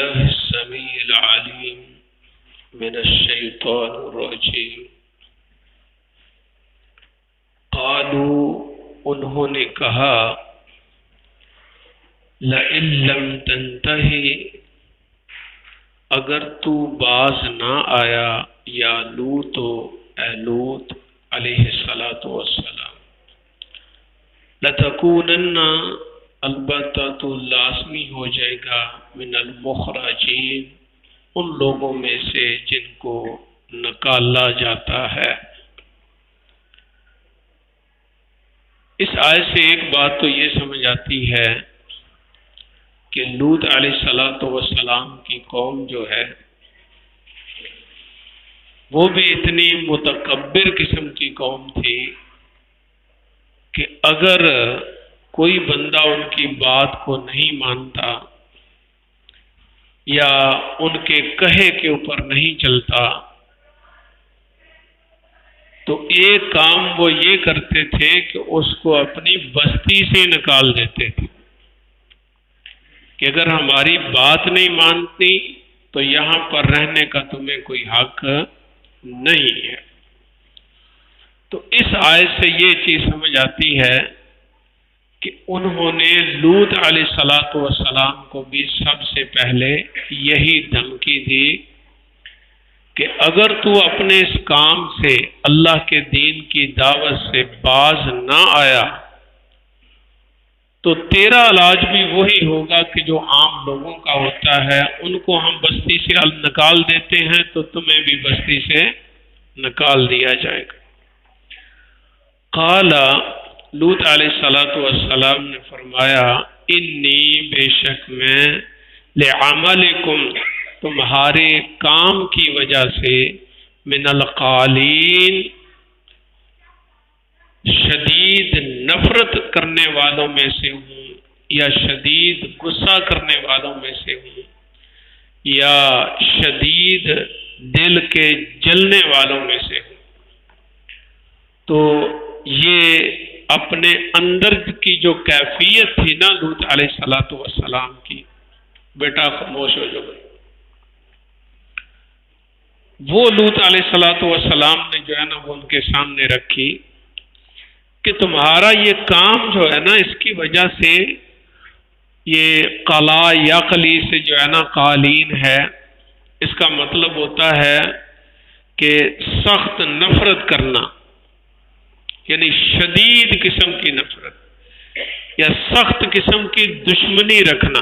بالله السميع العليم من الشيطان الرجيم قالوا انہوں نے کہا لئن لم تنتہی اگر تو باز نہ آیا یا لوط اے لوط علیہ السلام لتکونن البتہ تو لازمی ہو جائے گا من المخرجین ان لوگوں میں سے جن کو نکالا جاتا ہے۔ اس آیت سے ایک بات تو یہ سمجھ آتی ہے کہ لوط علیہ السلام کی قوم جو ہے وہ بھی اتنی متکبر قسم کی قوم تھی کہ اگر کوئی بندہ ان کی بات کو نہیں مانتا یا ان کے کہے کے اوپر نہیں چلتا تو ایک کام وہ یہ کرتے تھے کہ اس کو اپنی بستی سے نکال دیتے تھے کہ اگر ہماری بات نہیں مانتی تو یہاں پر رہنے کا تمہیں کوئی حق نہیں ہے۔ تو اس آیت سے یہ چیز سمجھ آتی ہے کہ انہوں نے لوط علیہ السلام کو بھی سب سے پہلے یہی دھمکی دی کہ اگر تو اپنے اس کام سے اللہ کے دین کی دعوت سے باز نہ آیا تو تیرا علاج بھی وہی ہوگا کہ جو عام لوگوں کا ہوتا ہے، ان کو ہم بستی سے نکال دیتے ہیں تو تمہیں بھی بستی سے نکال دیا جائے گا۔ قال لوط علیہ السلام نے فرمایا انی بے شک میں لعملکم تمہارے کام کی وجہ سے من القالین شدید نفرت کرنے والوں میں سے ہوں یا شدید غصہ کرنے والوں میں سے ہوں یا شدید دل کے جلنے والوں میں سے ہوں۔ تو یہ اپنے اندر کی جو کیفیت تھی نا لوط علیہ السلام کی، بیٹا خاموش ہو جو بھائی، وہ لوط علیہ السلام نے جو ہے نا وہ ان کے سامنے رکھی کہ تمہارا یہ کام جو ہے نا اس کی وجہ سے یہ قلا یا قلی سے جو ہے نا قالین ہے، اس کا مطلب ہوتا ہے کہ سخت نفرت کرنا، یعنی شدید قسم کی نفرت یا سخت قسم کی دشمنی رکھنا۔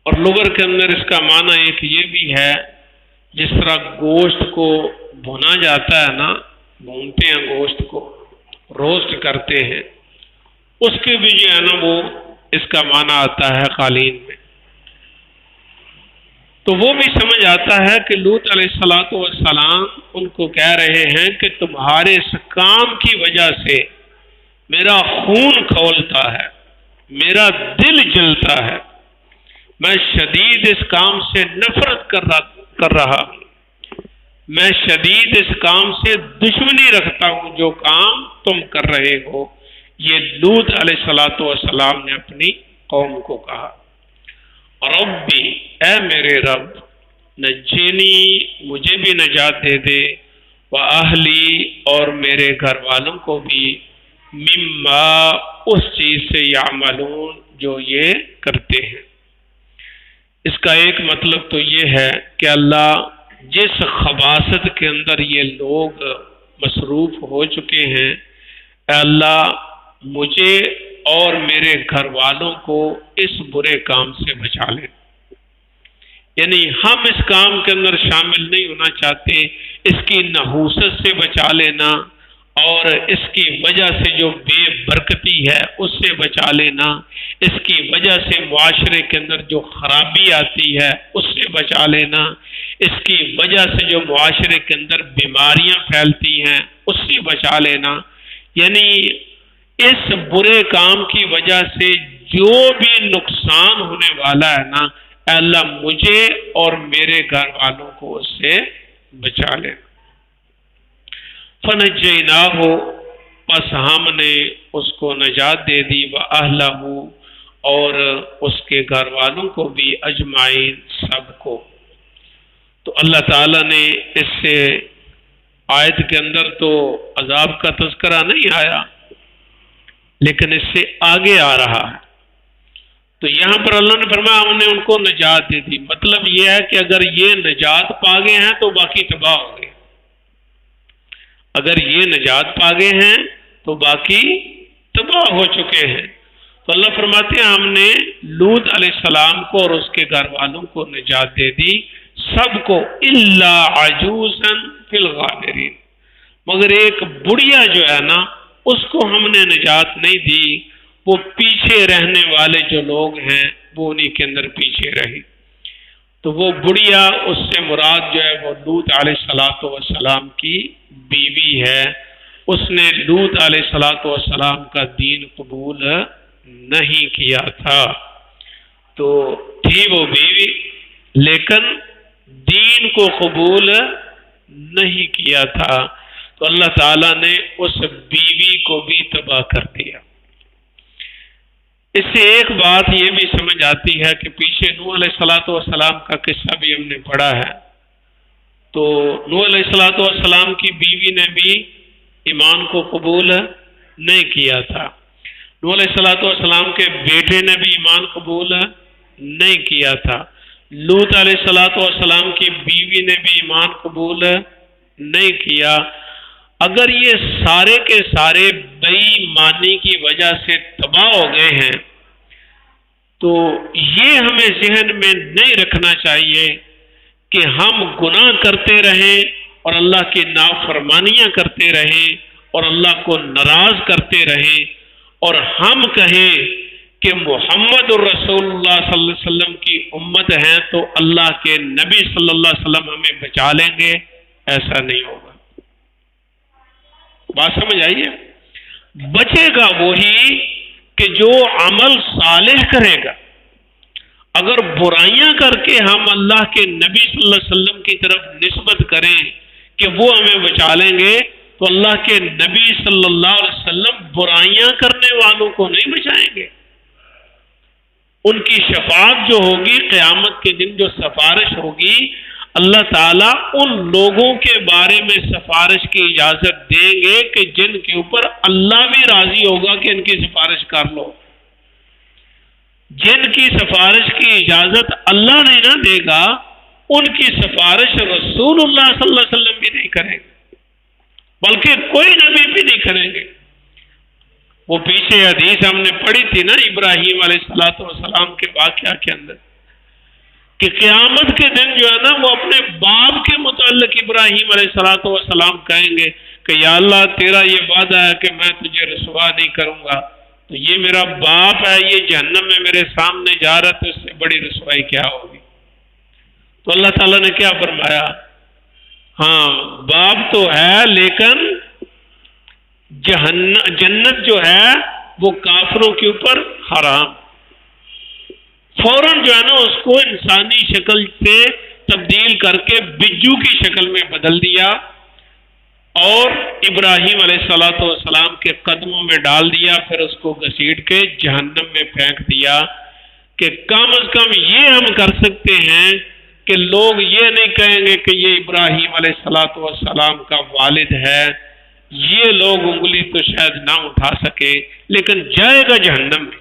اور لغت کے اندر اس کا معنی ایک یہ بھی ہے جس طرح گوشت کو بھونا جاتا ہے نا، بھونتے ہیں گوشت کو، روسٹ کرتے ہیں، اس کے بھی جو ہے نا وہ اس کا معنی آتا ہے قالین میں۔ تو وہ بھی سمجھ آتا ہے کہ لوط علیہ السلام ان کو کہہ رہے ہیں کہ تمہارے اس کام کی وجہ سے میرا خون کھولتا ہے، میرا دل جلتا ہے، میں شدید اس کام سے نفرت کر رہا ہوں، میں شدید اس کام سے دشمنی رکھتا ہوں جو کام تم کر رہے ہو۔ یہ لوط علیہ السلام نے اپنی قوم کو کہا۔ ربی اے میرے رب نجینی مجھے بھی نجات دے دے، وَأَهْلِي اور میرے گھر والوں کو بھی، مما اس چیز سے یعملون جو یہ کرتے ہیں۔ اس کا ایک مطلب تو یہ ہے کہ اللہ جس خباثت کے اندر یہ لوگ مصروف ہو چکے ہیں، اے اللہ مجھے اور میرے گھر والوں کو اس برے کام سے بچا لے۔ یعنی ہم اس کام کے اندر شامل نہیں ہونا چاہتے، اس کی نحوست سے بچا لینا اور اس کی وجہ سے جو بے برکتی ہے اس سے بچا لینا، اس کی وجہ سے معاشرے کے اندر جو خرابی آتی ہے اس سے بچا لینا، اس کی وجہ سے جو معاشرے کے اندر بیماریاں پھیلتی ہیں اس سے بچا لینا۔ یعنی اس برے کام کی وجہ سے جو بھی نقصان ہونے والا ہے نا، اے اللہ مجھے اور میرے گھر والوں کو اس سے بچا لینا۔ فنجیناہ پس ہم نے اس کو نجات دے دی، وَأَهْلَهُ اور اس کے گھر والوں کو بھی اجمعین سب کو۔ تو اللہ تعالیٰ نے اس سے آیت کے اندر تو عذاب کا تذکرہ نہیں آیا، لیکن اس سے آگے آ رہا ہے۔ تو یہاں پر اللہ نے فرمایا ہم نے ان کو نجات دے دی، مطلب یہ ہے کہ اگر یہ نجات پا گئے ہیں تو باقی تباہ ہو گئے، اگر یہ نجات پا گئے ہیں تو باقی تباہ ہو چکے ہیں۔ تو اللہ فرماتے ہیں ہم نے لوط علیہ السلام کو اور اس کے گھر والوں کو نجات دے دی، سب کو، الا عجوزا فی الغابرین، مگر ایک بڑھیا جو ہے نا اس کو ہم نے نجات نہیں دی، وہ پیچھے رہنے والے جو لوگ ہیں وہ انہی کے اندر پیچھے رہی۔ تو وہ بڑھیا اس سے مراد جو ہے وہ لوط علیہ السلام کی بیوی ہے، اس نے لوط علیہ السلام کا دین قبول نہیں کیا تھا، تو تھی وہ بیوی لیکن دین کو قبول نہیں کیا تھا، تو اللہ تعالیٰ نے اس بیوی کو بھی تباہ کر دیا۔ اس سے ایک بات یہ بھی سمجھ آتی ہے کہ پیچھے نوح علیہ السلام کا قصہ بھی ہم نے پڑھا ہے، تو نوح علیہ السلام کی بیوی نے بھی ایمان کو قبول نہیں کیا تھا، نوح علیہ السلام کے بیٹے نے بھی ایمان قبول نہیں کیا تھا، لوط علیہ السلام کی بیوی نے بھی ایمان قبول نہیں کیا۔ اگر یہ سارے کے سارے بے ایمانی کی وجہ سے تباہ ہو گئے ہیں تو یہ ہمیں ذہن میں نہیں رکھنا چاہیے کہ ہم گناہ کرتے رہیں اور اللہ کی نافرمانیاں کرتے رہیں اور اللہ کو ناراض کرتے رہیں اور ہم کہیں کہ محمد الرسول اللہ صلی اللہ علیہ وسلم کی امت ہیں تو اللہ کے نبی صلی اللہ علیہ وسلم ہمیں بچا لیں گے، ایسا نہیں ہوگا۔ بات سمجھ آئیے؟ بچے گا وہی کہ جو عمل صالح کرے گا۔ اگر برائیاں کر کے ہم اللہ کے نبی صلی اللہ علیہ وسلم کی طرف نسبت کریں کہ وہ ہمیں بچا لیں گے تو اللہ کے نبی صلی اللہ علیہ وسلم برائیاں کرنے والوں کو نہیں بچائیں گے۔ ان کی شفاعت جو ہوگی قیامت کے دن، جو سفارش ہوگی، اللہ تعالیٰ ان لوگوں کے بارے میں سفارش کی اجازت دیں گے کہ جن کے اوپر اللہ بھی راضی ہوگا کہ ان کی سفارش کر لو۔ جن کی سفارش کی اجازت اللہ نہیں نہ دے گا ان کی سفارش رسول اللہ صلی اللہ علیہ وسلم بھی نہیں کریں گے، بلکہ کوئی نبی بھی نہیں کریں گے۔ وہ پیچھے حدیث ہم نے پڑھی تھی نا ابراہیم علیہ السلام کے واقعہ کے اندر کہ قیامت کے دن جو ہے نا وہ اپنے باپ کے متعلق ابراہیم علیہ السلام کہیں گے کہ یا اللہ تیرا یہ وعدہ ہے کہ میں تجھے رسوا نہیں کروں گا، تو یہ میرا باپ ہے، یہ جہنم میں میرے سامنے جا رہا، تو اس سے بڑی رسوائی کیا ہوگی؟ تو اللہ تعالیٰ نے کیا فرمایا؟ ہاں باپ تو ہے لیکن جنت جو ہے وہ کافروں کے اوپر حرام۔ فوراً جو ہے نا اس کو انسانی شکل سے تبدیل کر کے بجو کی شکل میں بدل دیا اور ابراہیم علیہ السلام کے قدموں میں ڈال دیا، پھر اس کو گھسیٹ کے جہنم میں پھینک دیا کہ کم از کم یہ ہم کر سکتے ہیں کہ لوگ یہ نہیں کہیں گے کہ یہ ابراہیم علیہ السلام کا والد ہے، یہ لوگ انگلی تو شاید نہ اٹھا سکے لیکن جائے گا جہنم میں۔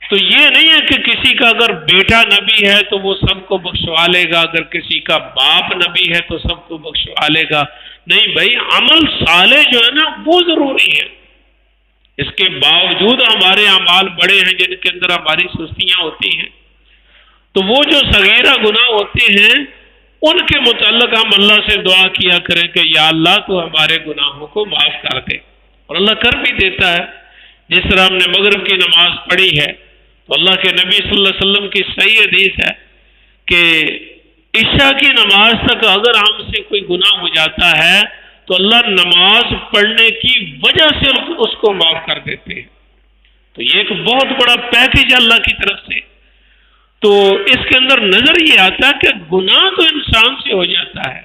تو یہ نہیں ہے کہ کسی کا اگر بیٹا نبی ہے تو وہ سب کو بخشوا لے گا، اگر کسی کا باپ نبی ہے تو سب کو بخشوا لے گا، نہیں بھائی، عمل صالح جو ہے نا وہ ضروری ہے۔ اس کے باوجود ہمارے اعمال بڑے ہیں جن کے اندر ہماری سستیاں ہوتی ہیں، تو وہ جو صغیرہ گناہ ہوتے ہیں ان کے متعلق ہم اللہ سے دعا کیا کریں کہ یا اللہ تو ہمارے گناہوں کو معاف کر دے، اور اللہ کر بھی دیتا ہے۔ جس طرح ہم نے مغرب کی نماز پڑھی ہے تو اللہ کے نبی صلی اللہ علیہ وسلم کی صحیح حدیث ہے کہ عشاء کی نماز تک اگر ہم سے کوئی گناہ ہو جاتا ہے تو اللہ نماز پڑھنے کی وجہ سے اس کو معاف کر دیتے ہیں۔ تو یہ ایک بہت بڑا پیکیج اللہ کی طرف سے۔ تو اس کے اندر نظر یہ آتا ہے کہ گناہ تو انسان سے ہو جاتا ہے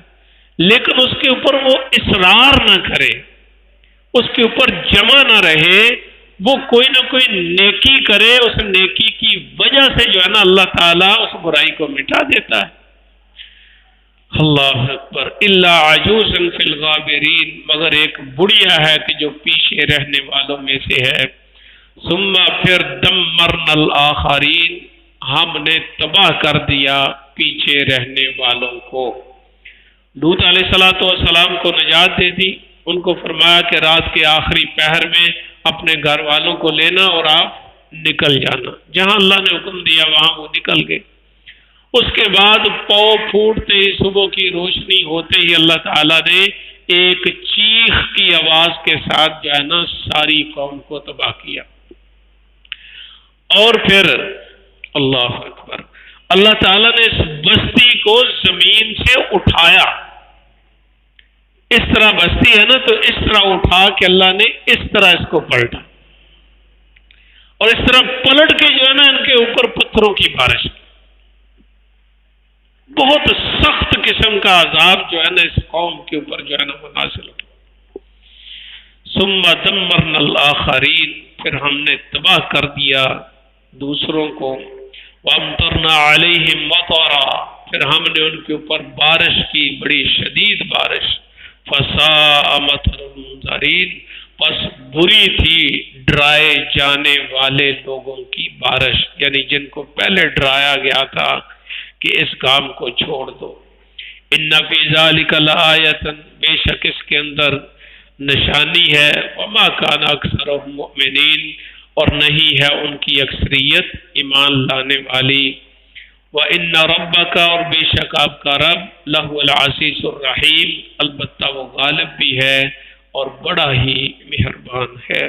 لیکن اس کے اوپر وہ اصرار نہ کرے، اس کے اوپر جمع نہ رہے، وہ کوئی نہ کوئی نیکی کرے، اس نیکی کی وجہ سے جو ہے نا اللہ تعالیٰ اس برائی کو مٹا دیتا ہے۔ اللہ اکبر۔ الا عجوزا فی الغابرین، مگر ایک بڑھیا ہے کہ جو پیچھے رہنے والوں میں سے ہے۔ ثم پھر دمرنا الآخرین، ہم نے تباہ کر دیا پیچھے رہنے والوں کو۔ لوط علیہ السلام کو نجات دے دی، ان کو فرمایا کہ رات کے آخری پہر میں اپنے گھر والوں کو لینا اور آپ نکل جانا، جہاں اللہ نے حکم دیا وہاں وہ نکل گئے۔ اس کے بعد پو پھوٹتے ہی، صبح کی روشنی ہوتے ہی اللہ تعالیٰ نے ایک چیخ کی آواز کے ساتھ جو ہے نا ساری قوم کو تباہ کیا۔ اور پھر اللہ اکبر، اللہ تعالیٰ نے اس بستی کو زمین سے اٹھایا۔ اس طرح بستی ہے نا، تو اس طرح اٹھا کے اللہ نے اس طرح اس کو پلٹا، اور اس طرح پلٹ کے جو ہے نا ان کے اوپر پتھروں کی بارش کی۔ بہت سخت قسم کا عذاب جو ہے نا اس قوم کے اوپر جو ہے نا منازل ہوا۔ ثم دمرنا الآخرین، پھر ہم نے تباہ کر دیا دوسروں کو۔ وامطرنا علیہم مطرا، پھر ہم نے ان کے اوپر بارش کی، بڑی شدید بارش۔ فساء مطر المنذرین، پس بری تھی ڈرائے جانے والے لوگوں کی بارش، یعنی جن کو پہلے ڈرایا گیا تھا کہ اس کام کو چھوڑ دو۔ ان فی ذلک لآیۃ، بے شک اس کے اندر نشانی ہے۔ وما کان اکثرهم مؤمنین، اور نہیں ہے ان کی اکثریت ایمان لانے والی۔ وَإِنَّ رَبَّكَ، اور بے شک آپ کا رب، لَهُوَ الْعَزِيزُ الرَّحِيمُ، البتہ وہ غالب بھی ہے اور بڑا ہی مہربان ہے۔